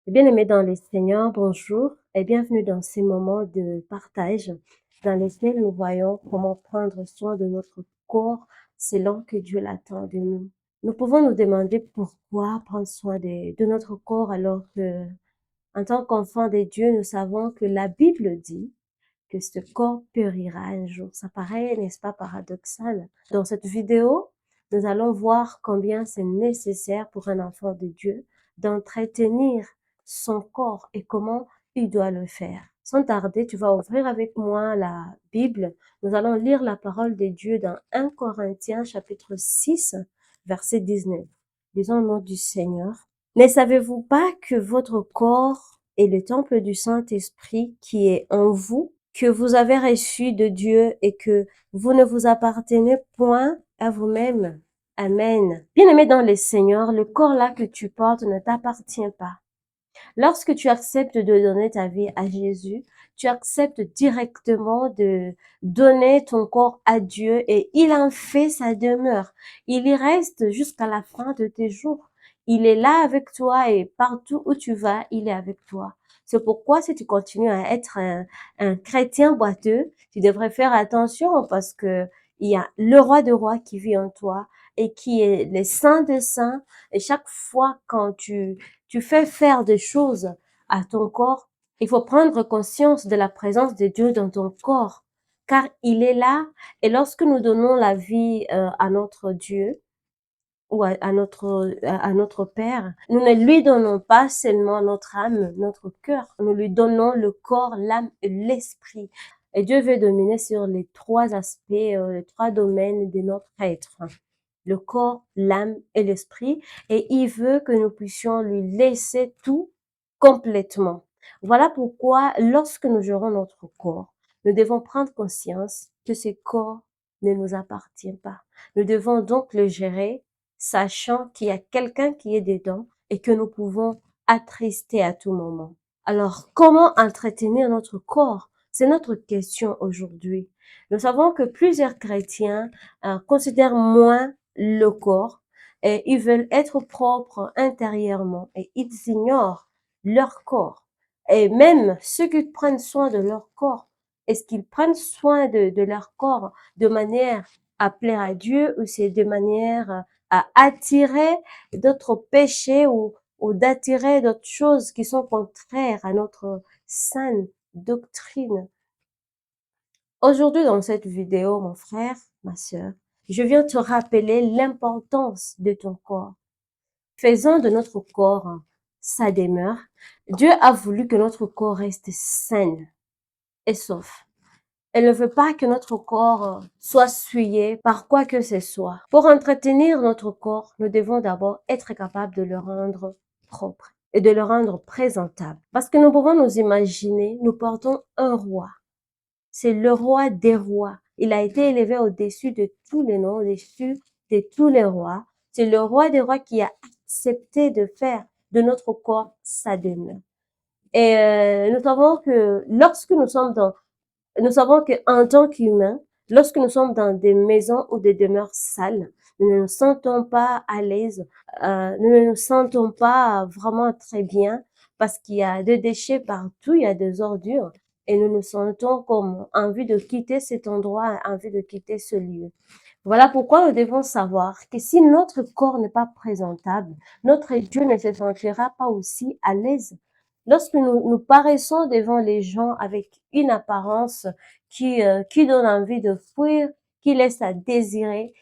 Bien-aimés dans le Seigneur, bonjour et bienvenue dans ces moments de partage dans lesquels nous voyons comment prendre soin de notre corps selon que Dieu l'attend de nous. Nous pouvons nous demander pourquoi prendre soin de notre corps alors que, en tant qu'enfants de Dieu, nous savons que la Bible dit que ce corps périra un jour. Ça paraît, n'est-ce pas, paradoxal? Dans cette vidéo, nous allons voir combien c'est nécessaire pour un enfant de Dieu d'entretenir son corps et comment il doit le faire. Sans tarder, tu vas ouvrir avec moi la Bible. Nous allons lire la parole de Dieu dans 1 Corinthiens chapitre 6, verset 19. Lisons le nom du Seigneur. Ne savez-vous pas que votre corps est le temple du Saint-Esprit qui est en vous, que vous avez reçu de Dieu et que vous ne vous appartenez point à vous-même? Amen. Bien-aimé dans le Seigneur, le corps là que tu portes ne t'appartient pas. Lorsque tu acceptes de donner ta vie à Jésus, tu acceptes directement de donner ton corps à Dieu et il en fait sa demeure. Il y reste jusqu'à la fin de tes jours. Il est là avec toi et partout où tu vas, il est avec toi. C'est pourquoi si tu continues à être un chrétien boiteux, tu devrais faire attention parce que il y a le roi de rois qui vit en toi et qui est le saint des saints. Et chaque fois quand tu fais faire des choses à ton corps, il faut prendre conscience de la présence de Dieu dans ton corps, car il est là. Et lorsque nous donnons la vie à notre Dieu ou à notre Père, nous ne lui donnons pas seulement notre âme, notre cœur, nous lui donnons le corps, l'âme et l'esprit. Et Dieu veut dominer sur les trois aspects, les trois domaines de notre être, le corps, l'âme et l'esprit, et il veut que nous puissions lui laisser tout complètement. Voilà pourquoi, lorsque nous gérons notre corps, nous devons prendre conscience que ce corps ne nous appartient pas. Nous devons donc le gérer, sachant qu'il y a quelqu'un qui est dedans et que nous pouvons attrister à tout moment. Alors, comment entretenir notre corps? C'est notre question aujourd'hui. Nous savons que plusieurs chrétiens considèrent moins le corps et ils veulent être propres intérieurement et ils ignorent leur corps. Et même ceux qui prennent soin de leur corps, est-ce qu'ils prennent soin de leur corps de manière à plaire à Dieu ou c'est de manière à attirer d'autres péchés ou d'attirer d'autres choses qui sont contraires à notre saine doctrine? Aujourd'hui, dans cette vidéo, mon frère, ma sœur, je viens te rappeler l'importance de ton corps. Faisons de notre corps sa demeure. Dieu a voulu que notre corps reste sain et sauf. Elle ne veut pas que notre corps soit souillé par quoi que ce soit. Pour entretenir notre corps, nous devons d'abord être capables de le rendre propre et de le rendre présentable. Parce que nous pouvons nous imaginer, nous portons un roi. C'est le roi des rois. Il a été élevé au-dessus de tous les noms, au-dessus de tous les rois. C'est le roi des rois qui a accepté de faire de notre corps sa demeure. Et nous savons que lorsque nous savons qu'en tant qu'humains, lorsque nous sommes dans des maisons ou des demeures sales, nous ne nous sentons pas à l'aise, nous ne nous sentons pas vraiment très bien parce qu'il y a des déchets partout, il y a des ordures et nous nous sentons comme envie de quitter cet endroit, envie de quitter ce lieu. Voilà pourquoi nous devons savoir que si notre corps n'est pas présentable, notre Dieu ne se sentira pas aussi à l'aise. Lorsque nous paraissons devant les gens avec une apparence qui donne envie de fuir, qui laisse à désirer,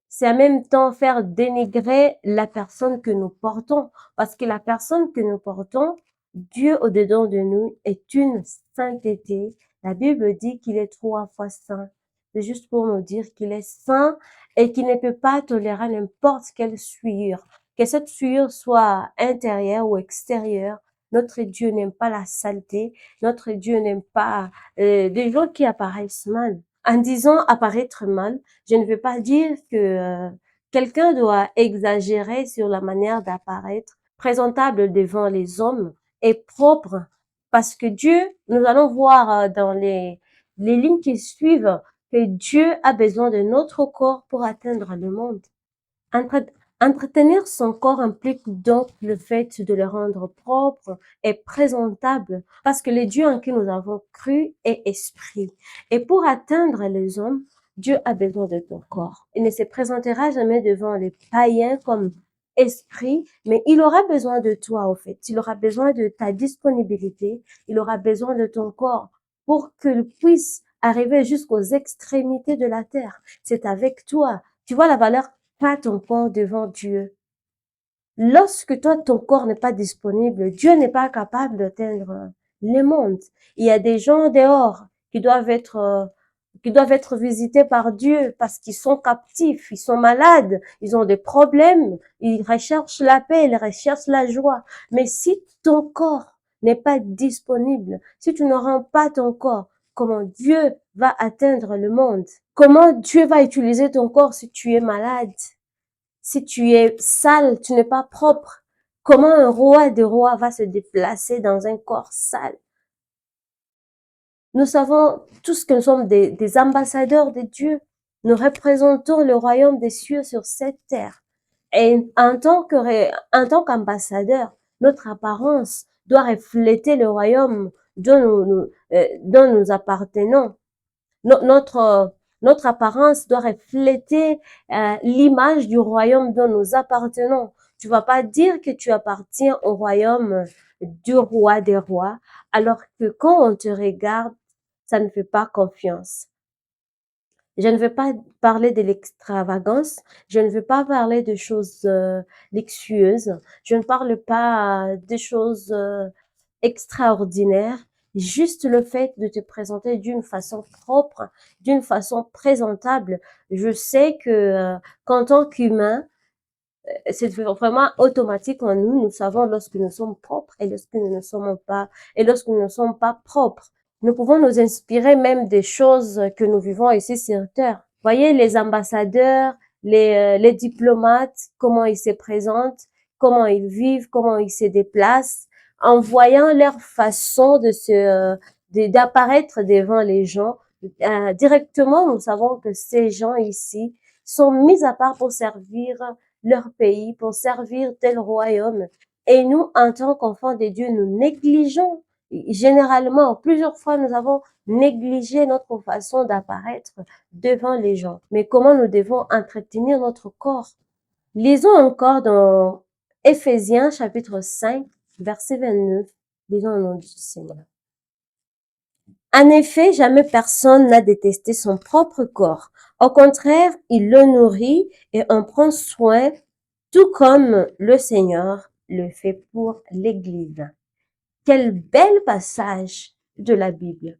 c'est en même temps faire dénigrer la personne que nous portons. Parce que la personne que nous portons, Dieu au-dedans de nous est une sainteté. La Bible dit qu'il est 3 fois saint. C'est juste pour nous dire qu'il est saint et qu'il ne peut pas tolérer n'importe quelle souillure. Que cette souillure soit intérieure ou extérieure. Notre Dieu n'aime pas la saleté. Notre Dieu n'aime pas des gens qui apparaissent mal. En disant apparaître mal, je ne veux pas dire que quelqu'un doit exagérer sur la manière d'apparaître, présentable devant les hommes et propre, parce que Dieu, nous allons voir dans les lignes qui suivent que Dieu a besoin de notre corps pour atteindre le monde. Entretenir son corps implique donc le fait de le rendre propre et présentable, parce que le Dieu en qui nous avons cru est esprit. Et pour atteindre les hommes, Dieu a besoin de ton corps. Il ne se présentera jamais devant les païens comme esprit, mais il aura besoin de toi, au fait. Il aura besoin de ta disponibilité. Il aura besoin de ton corps pour qu'il puisse arriver jusqu'aux extrémités de la terre. C'est avec toi. Tu vois la valeur pas ton corps devant Dieu. Lorsque toi, ton corps n'est pas disponible, Dieu n'est pas capable d'atteindre les mondes. Il y a des gens dehors qui doivent être visités par Dieu parce qu'ils sont captifs, ils sont malades, ils ont des problèmes, ils recherchent la paix, ils recherchent la joie. Mais si ton corps n'est pas disponible, si tu ne rends pas ton corps, comment Dieu va atteindre le monde? Comment Dieu va utiliser ton corps si tu es malade? Si tu es sale, tu n'es pas propre. Comment un roi de rois va se déplacer dans un corps sale? Nous savons tous que nous sommes des ambassadeurs de Dieu. Nous représentons le royaume des cieux sur cette terre. Et en tant qu'ambassadeur, notre apparence doit refléter le royaume dont nous appartenons. Notre apparence doit refléter l'image du royaume dont nous appartenons. Tu vas pas dire que tu appartiens au royaume du roi des rois, alors que quand on te regarde, ça ne fait pas confiance. Je ne veux pas parler de l'extravagance, je ne veux pas parler de choses luxueuses, je ne parle pas de choses extraordinaire, juste le fait de te présenter d'une façon propre, d'une façon présentable. Je sais que qu'en tant qu'humain, c'est vraiment automatique en nous. Nous savons lorsque nous sommes propres et lorsque nous ne sommes pas, et lorsque nous ne sommes pas propres. Nous pouvons nous inspirer même des choses que nous vivons ici sur Terre. Voyez les ambassadeurs, les diplomates, comment ils se présentent, comment ils vivent, comment ils se déplacent, en voyant leur façon d'apparaître devant les gens. Directement, nous savons que ces gens ici sont mis à part pour servir leur pays, pour servir tel royaume. Et nous, en tant qu'enfants de Dieu, nous négligeons. Généralement, plusieurs fois, nous avons négligé notre façon d'apparaître devant les gens. Mais comment nous devons entretenir notre corps? Lisons encore dans Éphésiens chapitre 5, verset 29. Lisons au nom du Seigneur. En effet, jamais personne n'a détesté son propre corps. Au contraire, il le nourrit et en prend soin, tout comme le Seigneur le fait pour l'Église. Quel bel passage de la Bible.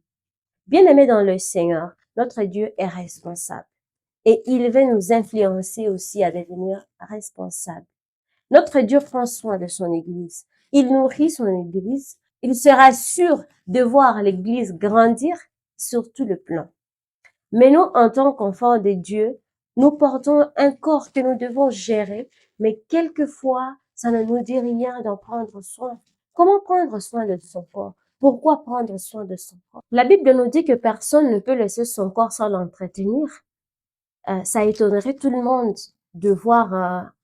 Bien-aimés dans le Seigneur, notre Dieu est responsable et il veut nous influencer aussi à devenir responsables. Notre Dieu prend soin de son Église. Il nourrit son Église. Il sera sûr de voir l'Église grandir sur tout le plan. Mais nous, en tant qu'enfants de Dieu, nous portons un corps que nous devons gérer, mais quelquefois, ça ne nous dit rien d'en prendre soin. Comment prendre soin de son corps? Pourquoi prendre soin de son corps? La Bible nous dit que personne ne peut laisser son corps sans l'entretenir. Ça étonnerait tout le monde de voir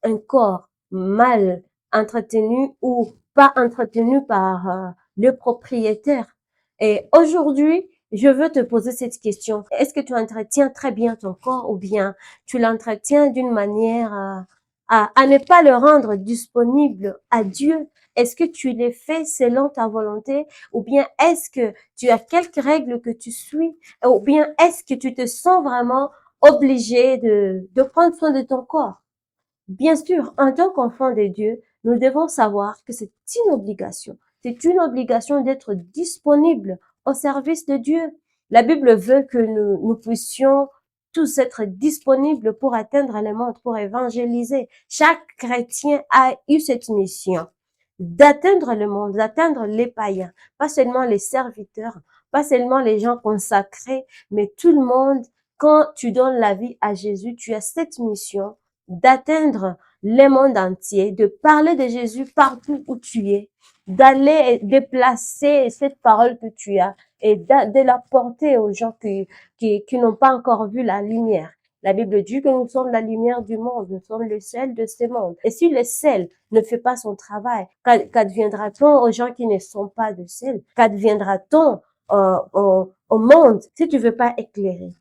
un corps mal entretenu ou pas entretenu par le propriétaire. Et aujourd'hui, je veux te poser cette question. Est-ce que tu entretiens très bien ton corps ou bien tu l'entretiens d'une manière à ne pas le rendre disponible à Dieu? Est-ce que tu les fais selon ta volonté ou bien est-ce que tu as quelques règles que tu suis ou bien est-ce que tu te sens vraiment obligé de prendre soin de ton corps? Bien sûr, en tant qu'enfant de Dieu, nous devons savoir que c'est une obligation. C'est une obligation d'être disponible au service de Dieu. La Bible veut que nous puissions tous être disponibles pour atteindre les mondes, pour évangéliser. Chaque chrétien a eu cette mission d'atteindre le monde, d'atteindre les païens, pas seulement les serviteurs, pas seulement les gens consacrés, mais tout le monde. Quand tu donnes la vie à Jésus, tu as cette mission d'atteindre le monde entier, de parler de Jésus partout où tu es, d'aller déplacer cette parole que tu as et de la porter aux gens qui n'ont pas encore vu la lumière. La Bible dit que nous sommes la lumière du monde, nous sommes le sel de ce monde. Et si le sel ne fait pas son travail, qu'adviendra-t-on aux gens qui ne sont pas de sel? Qu'adviendra-t-on au monde si tu veux pas éclairer?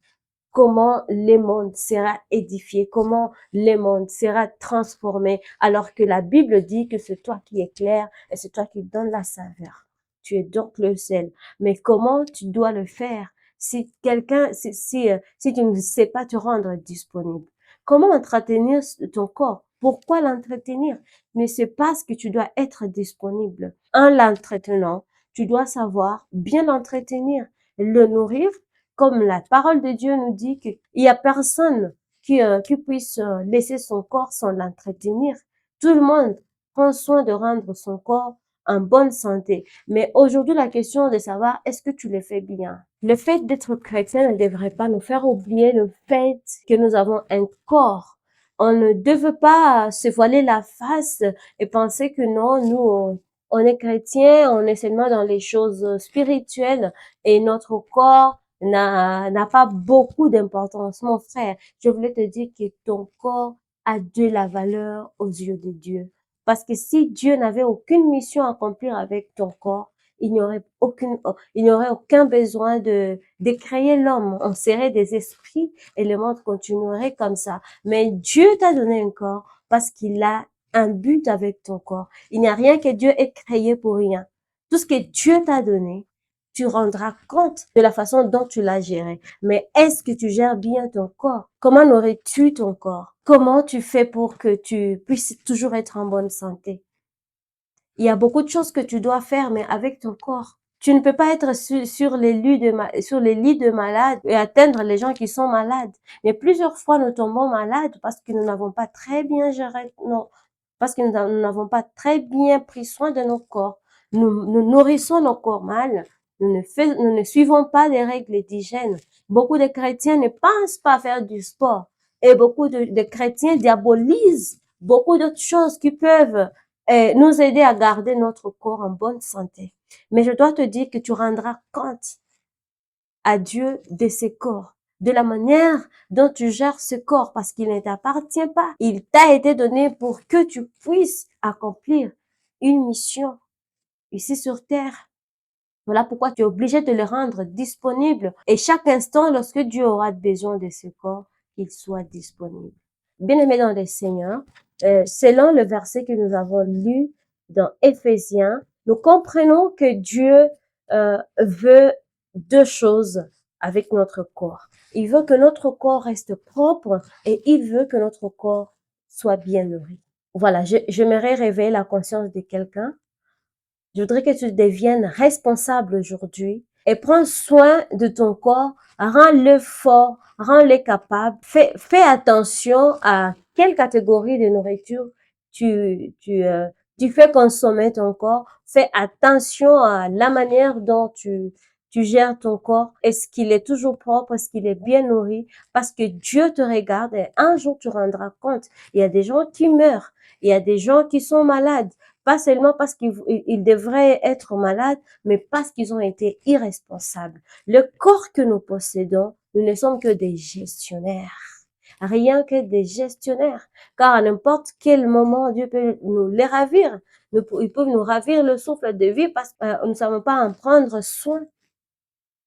Comment le monde sera édifié, comment le monde sera transformé, alors que la Bible dit que c'est toi qui éclaires et c'est toi qui donnes la saveur. Tu es donc le sel. Mais comment tu dois le faire si si tu ne sais pas te rendre disponible? Comment entretenir ton corps? Pourquoi l'entretenir? Mais c'est parce que tu dois être disponible. En l'entretenant, tu dois savoir bien l'entretenir, le nourrir, comme la parole de Dieu nous dit qu'il y a personne qui puisse laisser son corps sans l'entretenir. Tout le monde prend soin de rendre son corps en bonne santé. Mais aujourd'hui, la question est de savoir, est-ce que tu le fais bien? Le fait d'être chrétien ne devrait pas nous faire oublier le fait que nous avons un corps. On ne devait pas se voiler la face et penser que non, nous, on est chrétien, on est seulement dans les choses spirituelles et notre corps n'a pas beaucoup d'importance. Mon frère, je voulais te dire que ton corps a de la valeur aux yeux de Dieu. Parce que si Dieu n'avait aucune mission à accomplir avec ton corps, il n'y aurait aucun besoin de créer l'homme. On serait des esprits et le monde continuerait comme ça. Mais Dieu t'a donné un corps parce qu'il a un but avec ton corps. Il n'y a rien que Dieu ait créé pour rien. Tout ce que Dieu t'a donné, tu rendras compte de la façon dont tu l'as géré. Mais est-ce que tu gères bien ton corps? Comment nourris-tu ton corps? Comment tu fais pour que tu puisses toujours être en bonne santé? Il y a beaucoup de choses que tu dois faire, mais avec ton corps. Tu ne peux pas être sur les lits de malades et atteindre les gens qui sont malades. Mais plusieurs fois, nous tombons malades parce que nous n'avons pas très bien géré, non, parce que nous n'avons pas très bien pris soin de nos corps. Nous nourrissons nos corps mal. Nous ne suivons pas les règles d'hygiène. Beaucoup de chrétiens ne pensent pas faire du sport. Et beaucoup de chrétiens diabolisent beaucoup d'autres choses qui peuvent nous aider à garder notre corps en bonne santé. Mais je dois te dire que tu rendras compte à Dieu de ce corps, de la manière dont tu gères ce corps, parce qu'il ne t'appartient pas. Il t'a été donné pour que tu puisses accomplir une mission ici sur terre. Voilà pourquoi tu es obligé de le rendre disponible. Et chaque instant, lorsque Dieu aura besoin de ce corps, qu'il soit disponible. Bien-aimés dans le Seigneur, selon le verset que nous avons lu dans Éphésiens, nous comprenons que Dieu veut deux choses avec notre corps. Il veut que notre corps reste propre et il veut que notre corps soit bien nourri. Voilà, j'aimerais réveiller la conscience de quelqu'un. Je voudrais que tu deviennes responsable aujourd'hui et prends soin de ton corps, rends-le fort, rends-le capable. Fais attention à quelle catégorie de nourriture tu fais consommer ton corps. Fais attention à la manière dont tu gères ton corps. Est-ce qu'il est toujours propre? Est-ce qu'il est bien nourri? Parce que Dieu te regarde et un jour tu rendras compte. Il y a des gens qui meurent. Il y a des gens qui sont malades. Pas seulement parce qu'ils devraient être malades, mais parce qu'ils ont été irresponsables. Le corps que nous possédons, nous ne sommes que des gestionnaires. Rien que des gestionnaires. Car à n'importe quel moment, Dieu peut nous les ravir. Ils peuvent nous ravir le souffle de vie parce que nous ne savons pas en prendre soin.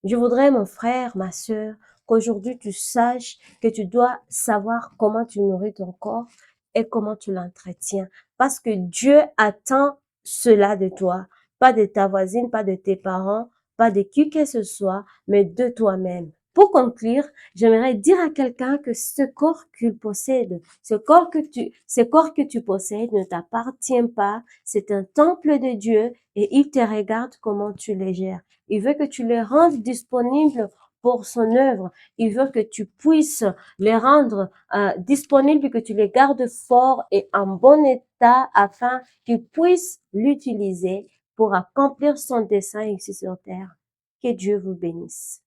Je voudrais, mon frère, ma sœur, qu'aujourd'hui tu saches que tu dois savoir comment tu nourris ton corps et comment tu l'entretiens. Parce que Dieu attend cela de toi, pas de ta voisine, pas de tes parents, pas de qui que ce soit, mais de toi-même. Pour conclure, j'aimerais dire à quelqu'un que ce corps qu'il possède, ce corps que tu possèdes ne t'appartient pas. C'est un temple de Dieu et il te regarde comment tu le gères. Il veut que tu les rendes disponibles pour son œuvre. Il veut que tu puisses les rendre disponibles, que tu les gardes forts et en bon état afin qu'ils puissent l'utiliser pour accomplir son dessein ici sur terre. Que Dieu vous bénisse.